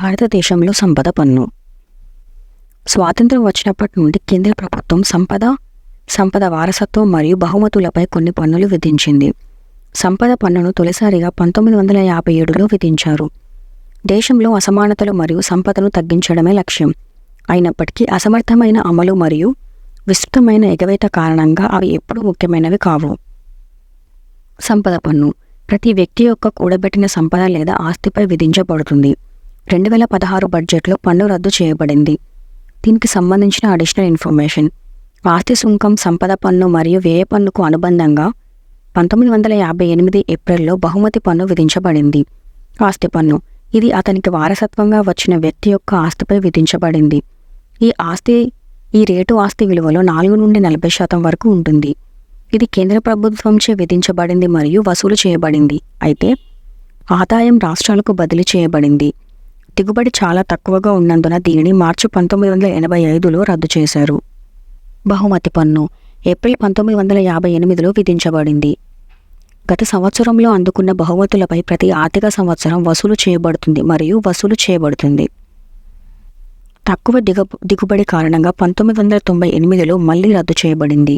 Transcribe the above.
భారతదేశంలో సంపద పన్ను. స్వాతంత్ర్యం వచ్చినప్పటి నుండి కేంద్ర ప్రభుత్వం సంపద వారసత్వం మరియు బహుమతులపై కొన్ని పన్నులు విధించింది. సంపద పన్నును తొలిసారిగా 1957లో విధించారు. దేశంలో అసమానతలు మరియు సంపదను తగ్గించడమే లక్ష్యం. అయినప్పటికీ అసమర్థమైన అమలు మరియు విస్తృతమైన ఎగవేత కారణంగా అవి ఎప్పుడూ ముఖ్యమైనవి కావు. సంపద పన్ను ప్రతి వ్యక్తి యొక్క కూడబెట్టిన సంపద లేదా ఆస్తిపై విధించబడుతుంది. 2016 బడ్జెట్లో పన్ను రద్దు చేయబడింది. దీనికి సంబంధించిన అడిషనల్ ఇన్ఫర్మేషన్: ఆస్తి సుంకం, సంపద పన్ను మరియు వ్యయ పన్నుకు అనుబంధంగా 1958 ఏప్రిల్లో బహుమతి పన్ను విధించబడింది. ఆస్తి పన్ను ఇది అతనికి వారసత్వంగా వచ్చిన వ్యక్తి యొక్క ఆస్తిపై విధించబడింది. ఈ రేటు ఆస్తి విలువలో 4 నుండి 40% వరకు ఉంటుంది. ఇది కేంద్ర ప్రభుత్వంచే విధించబడింది మరియు వసూలు చేయబడింది. అయితే ఆదాయం రాష్ట్రాలకు బదిలీ చేయబడింది. దిగుబడి చాలా తక్కువగా ఉన్నందున దీనిని మార్చి 1985లో రద్దు చేశారు. బహుమతి పన్ను ఏప్రిల్ 1958లో విధించబడింది. గత సంవత్సరంలో అందుకున్న బహుమతులపై ప్రతి ఆర్థిక సంవత్సరం వసూలు చేయబడుతుంది మరియు వసూలు చేయబడుతుంది. తక్కువ దిగుబడి కారణంగా 1998లో మళ్లీ రద్దు చేయబడింది.